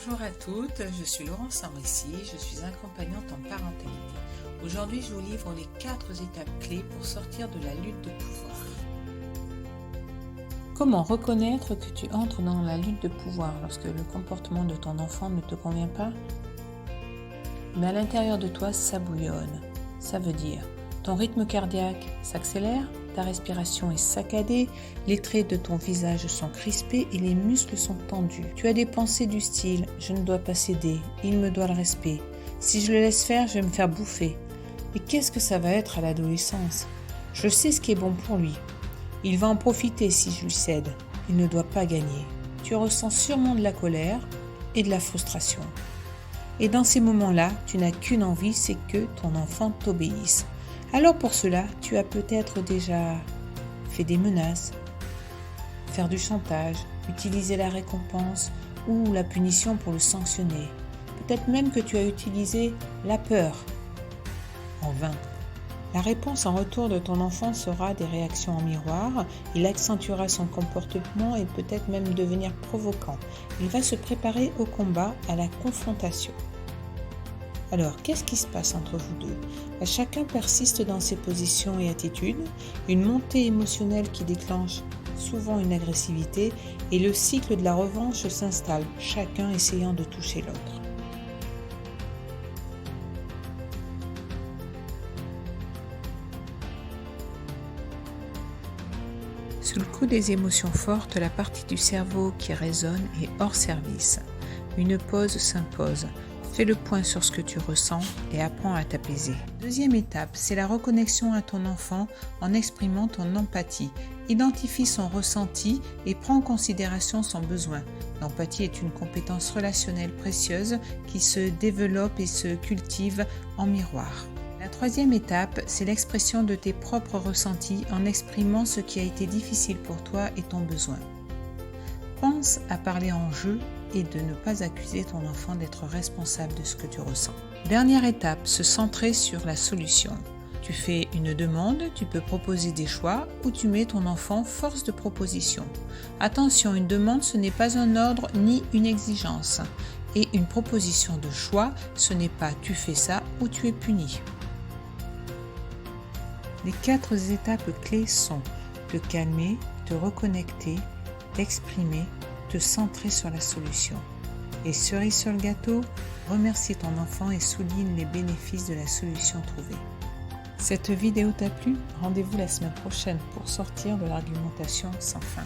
Bonjour à toutes, je suis Laurence Samrissi, je suis accompagnante en parentalité. Aujourd'hui, je vous livre les 4 étapes clés pour sortir de la lutte de pouvoir. Comment reconnaître que tu entres dans la lutte de pouvoir lorsque le comportement de ton enfant ne te convient pas? Mais à l'intérieur de toi, ça bouillonne. Ça veut dire ton rythme cardiaque s'accélère, ta respiration est saccadée, les traits de ton visage sont crispés et les muscles sont tendus. Tu as des pensées du style « je ne dois pas céder, il me doit le respect, si je le laisse faire, je vais me faire bouffer ». Et qu'est-ce que ça va être à l'adolescence? Je sais ce qui est bon pour lui. Il va en profiter si je lui cède. Il ne doit pas gagner. Tu ressens sûrement de la colère et de la frustration. Et dans ces moments-là, tu n'as qu'une envie, c'est que ton enfant t'obéisse. Alors pour cela, tu as peut-être déjà fait des menaces, faire du chantage, utiliser la récompense ou la punition pour le sanctionner. Peut-être même que tu as utilisé la peur en vain. La réponse en retour de ton enfant sera des réactions en miroir. Il accentuera son comportement et peut-être même devenir provoquant. Il va se préparer au combat, à la confrontation. Alors, qu'est-ce qui se passe entre vous deux? Chacun persiste dans ses positions et attitudes, une montée émotionnelle qui déclenche souvent une agressivité et le cycle de la revanche s'installe, chacun essayant de toucher l'autre. Sous le coup des émotions fortes, la partie du cerveau qui résonne est hors service. Une pause s'impose. Fais le point sur ce que tu ressens et apprends à t'apaiser. Deuxième étape, c'est la reconnexion à ton enfant en exprimant ton empathie. Identifie son ressenti et prends en considération son besoin. L'empathie est une compétence relationnelle précieuse qui se développe et se cultive en miroir. La troisième étape, c'est l'expression de tes propres ressentis en exprimant ce qui a été difficile pour toi et ton besoin. Pense à parler en jeu et de ne pas accuser ton enfant d'être responsable de ce que tu ressens. Dernière étape, se centrer sur la solution. Tu fais une demande, tu peux proposer des choix ou tu mets ton enfant force de proposition. Attention, une demande, ce n'est pas un ordre ni une exigence. Et une proposition de choix, ce n'est pas tu fais ça ou tu es puni. Les 4 étapes clés sont te calmer, te reconnecter, t'exprimer, te centrer sur la solution. Et cerise sur le gâteau, remercie ton enfant et souligne les bénéfices de la solution trouvée. Cette vidéo t'a plu? Rendez-vous la semaine prochaine pour sortir de l'argumentation sans fin.